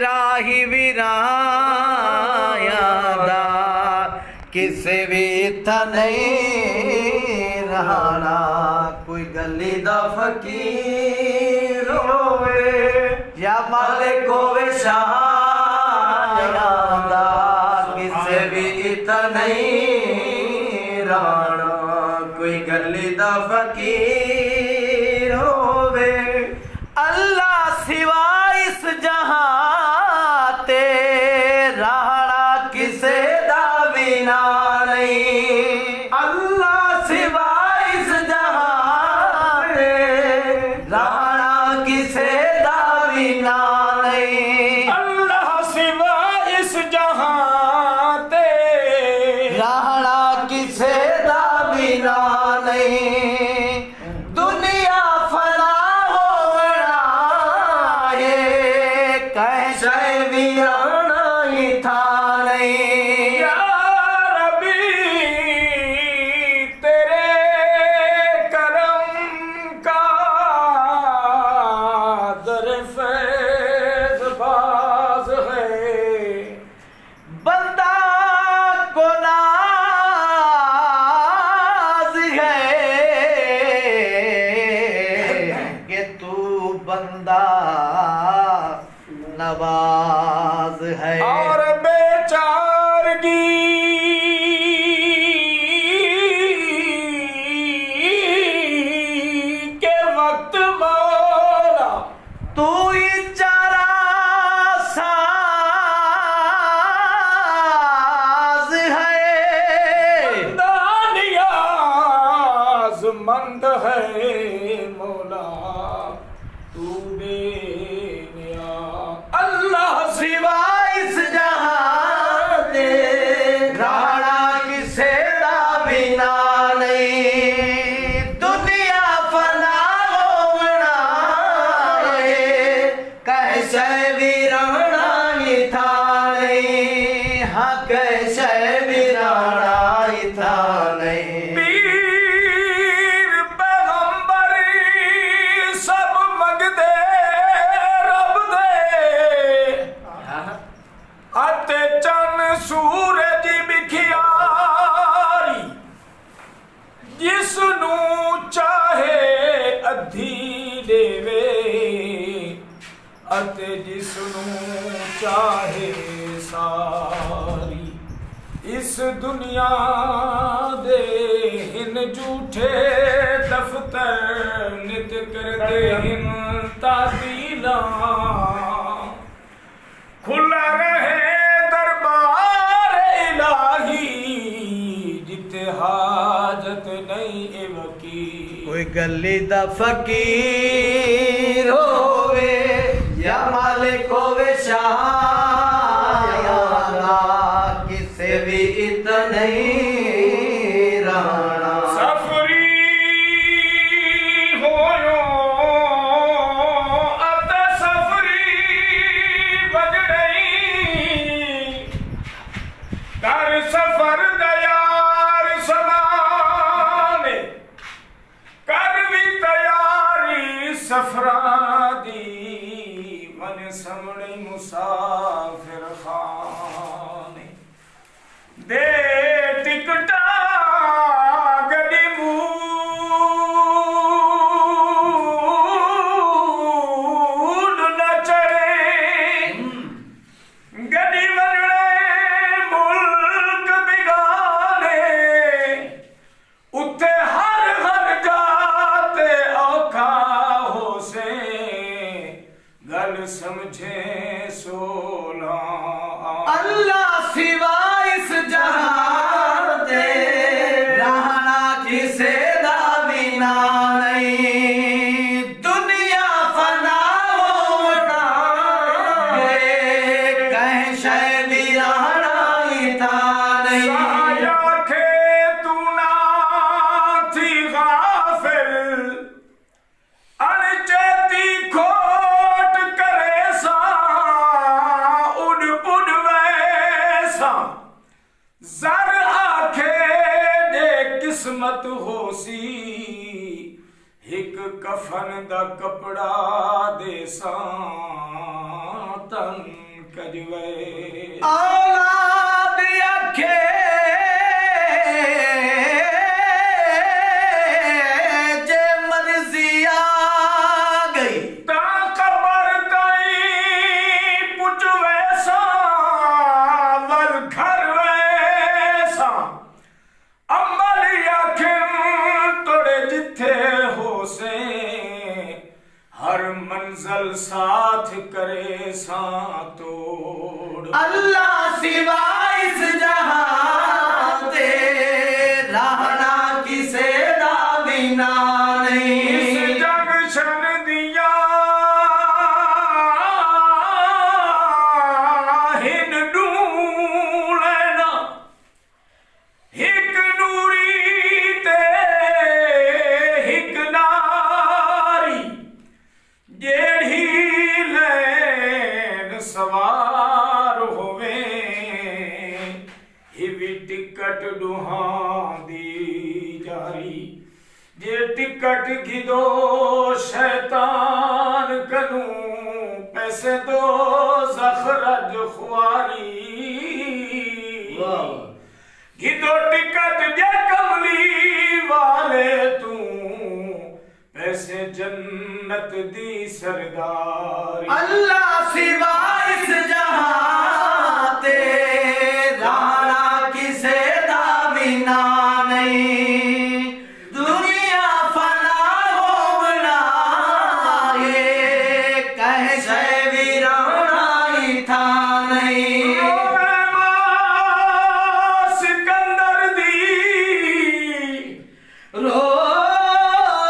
राही वीराया दा किसे भी इत्था नहीं रहना कोई गली दा फकीर होवे या मालिक होवे शाया दा किसे भी इत्था नहीं रहना कोई गली दा फकीर होवे अल्लाह सिवा इस जहां ते रहना किसे दा बिना नहीं अल्लाह सिवा इस जहां ते रहना किसे दा बिना नहीं अल्लाह सिवा इस जहां ते रहना किसे दा बिना नहीं दुनिया फना होना है कैसे वीराना ही था नहीं या रबी तेरे करम का दर फैज़ बाज़ है बंदा को नाज है कि तू बंदा नवाज है और बेचारगी के वक्त मौला तू ही चारा साज है नियाज़मंद है मौला तू बेनियाज़ अल्लाह सिवा इस जहां दे राणा किसे दा बिना नहीं दुनिया फना होना है कैसे वीराना ही था नहीं हाँ कैसे वीराना ही था नहीं पीर पैगंबर सब मंगदे रब दे अते चन सूरज बिखियारी जिसनू चाहे अधी देवे अते जिसनू चाहे सारी इस दुनिया दे हिन झूठे दफ्तर नित करदे हिन तातीला खुला रहे दरबार इलाही जिते हाजत नहीं ए वकील कोई गली दा फकीर होवे या मालिक होवे शाया किसे भी इतना नहीं रहना सफरी होयो अते सफरी बजड़ई कर सफर दयार समाने कर भी तैयारी सफरा दी मन समणी मुसाफिर खाने दे टिकटा गडी मूड न चढ़े गडी वरणे मुल्क बिगाड़े उत्थे हर हर जाते औखा हो से गल समझे सोला अल्लाह सिवा इस जहां दे रहना किसे दा बिना नहीं दुनिया फना होना है कैसे वीराना ही था नहीं साया खे तू ना थी गाफिल अनचेती खोट करे सा उड़ पुड़ वैसा जर आखे दे किस्मत होसी हिक कफन दा कपड़ा दे सा तन कजवे औलाद अखे जे मर्जी आ गई ता कबर ताई पुज वैसा वल घर वैसा अमल आखिम तोड़े जिथे हो से हर मंजिल साथ करे सा तोड़ अल्लाह सिवा इस जहां ते रहना किसे दा बिना नहीं इस जंक्शन दिया हिन डूलना हिक नूरी ते हिक नारी जेड़ी लैन सवार होवे हिवी टिकट दुहां दी जारी जे टिकट घिदो शैतान कनू पैसे दो जखरज खुआरी घिदो टिकट जे कमली वाले तू पैसे जन्नत दी सरदारी अल्लाह सिवा इस जहां ते रहना किसे दा बिना नहीं दुनिया फना होवना ये कह से वीराना ही था नहीं सिकंदर दी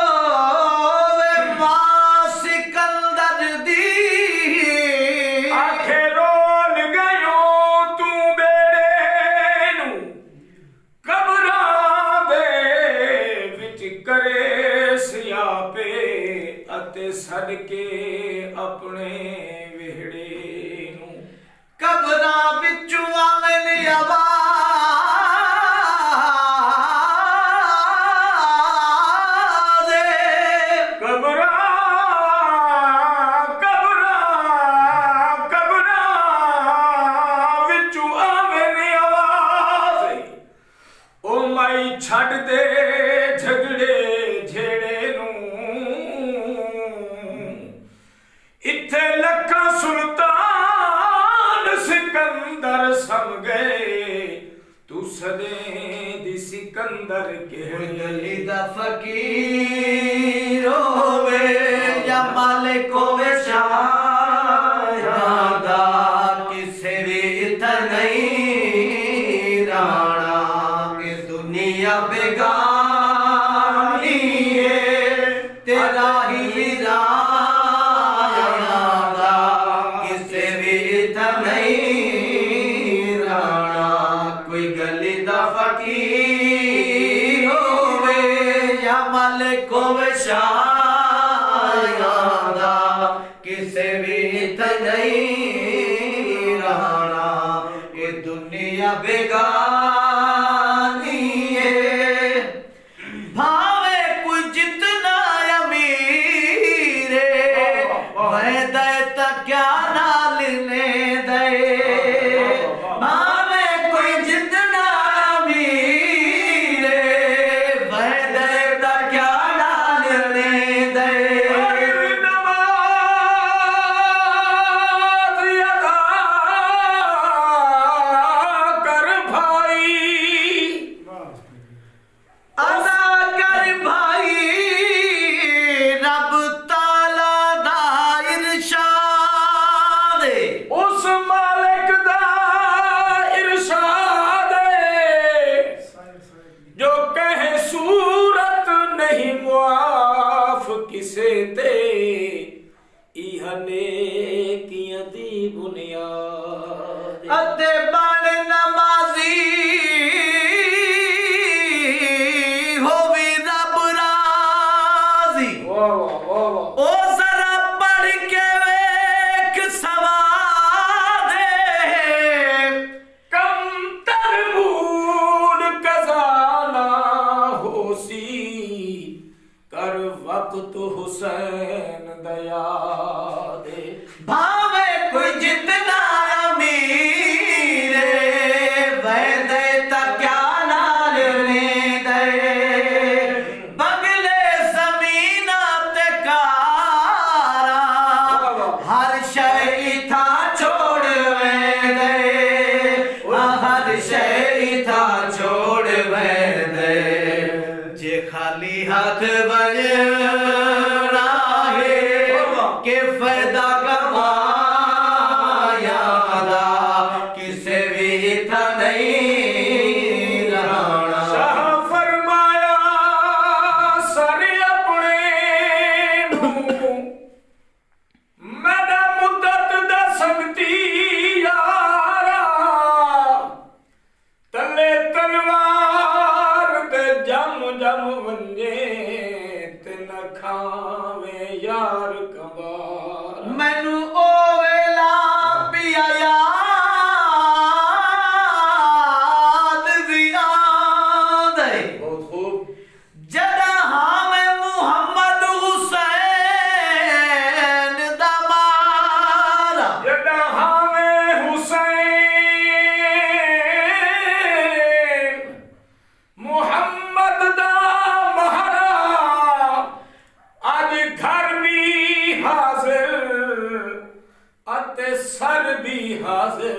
रोवे मां सिकंदर दी आखे रोल गयो तू बेड़े नू कबरां दे विच करे सियापे अते सदके अपने विहड़े नू कबरा बिचू आवन आवाज़े कबरा कबरा कबरा विचू आवन आवाज़ ओ माई छड़ दे झगड़े झेड़े नू इत्थे लखा सुल्तान सिकंदर सम गए तू सदे दी सिकंदर के गली दा फकीर होवे या मालिक होवे शायदा किसे भी इतना नहीं राणा कि दुनिया बेगानी है तेरा ही रायदा किसे भी इतना नहीं राणा कोई गली दा फकीर होवे या मालिक होवे शायदा किसे भी इतना नहीं राणा ये दुनिया बेगानी है भावे कोई जितना अमीर है वह दे ता क्या नाल ले दे भावे कोई जितना अमीर है वह दे ता क्या नाल ले दे नमाज अदा कर भाई अदा कर भाई रब ताला दा इरशाद है। उस मालिक दा इरशाद जो कहे सूरत नहीं मुआफ किसे ते इहने किया दी बुनियाद अते बन नमाजी होवी रब राजी वाह वाह वाह ओ जरा पढ़ के वेख सवादे कम तरबूल कजाना होसी कर वक्त हुसैन दया दे भावे कोई जितना कर भी हाजिर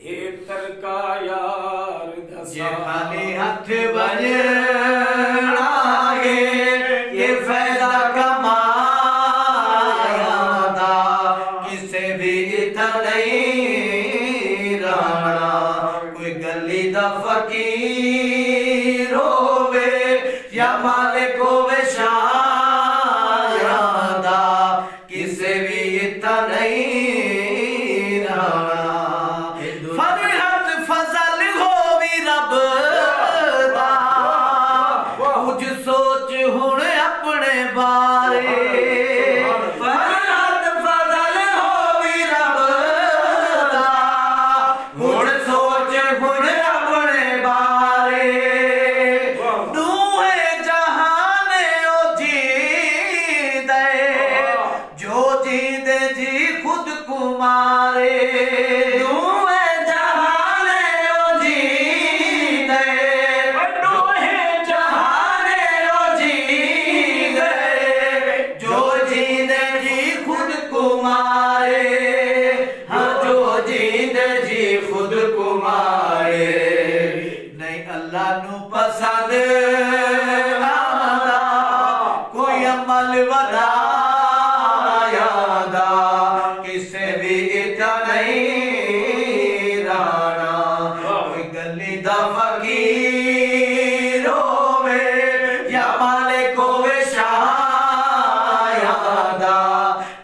ये तरका यार ये दसा खाली हथ बजना है ये फैदा कमाया दा किसे भी इतना नहीं रहना कोई गली दा फकीर होवे या मालिक होवे शायदा किसे भी इतना नहीं रहना फरहत फजल होवी रब दा कुछ सोच हुण अपने बारे फरहत फजल होवी रब दा हुण सोच हुण अपने बारे दूहे जहाने ओ जी दे जो जी दे जी खुद कुमारे दूहे जहाने ओ जी दे दोहे जहाने ओ जी दे जो जी दे जी खुद कुमारे हाँ जो जी दे जी खुद कुमारे नहीं अल्लाह नू पसंद आदा कोई अमल वधाया दा किसे भी इतना नहीं रहना कोई गली दा फकीर होवे या मालिक होवे शायदा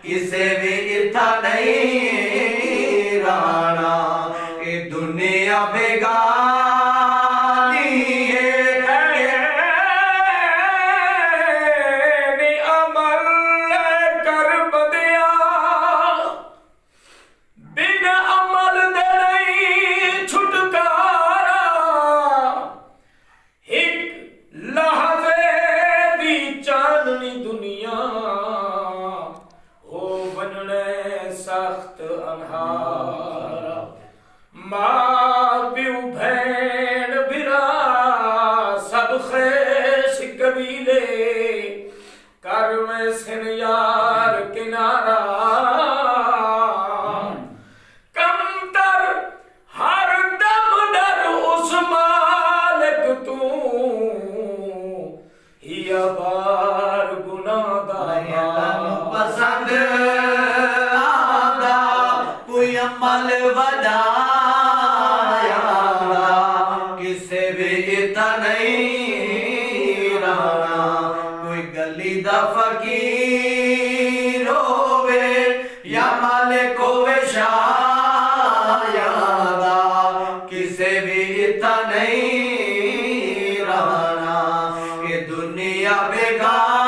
किसे भी इतना नहीं रहना ये दुनिया बेगानी है नी अमल कर बदिया बिन अमल दे नहीं छुटकारा एक लहज़े दी चांदनी दुनिया हो बनने सख्त अंधारा मां प्यू भैन बिरा सब खेश कबीले कर में सिन यार किनारा कमतर हर दम डर उस मालिक तू हिया बार अल्लाह नू गुनाहगार पसंद आदा कोई अमल वधाया दा किसे भी इतना नहीं रहना कोई गली दा फकीर होवे या मालिक होवे शायदा किसे भी इतना नहीं रहना ये दुनिया बेगार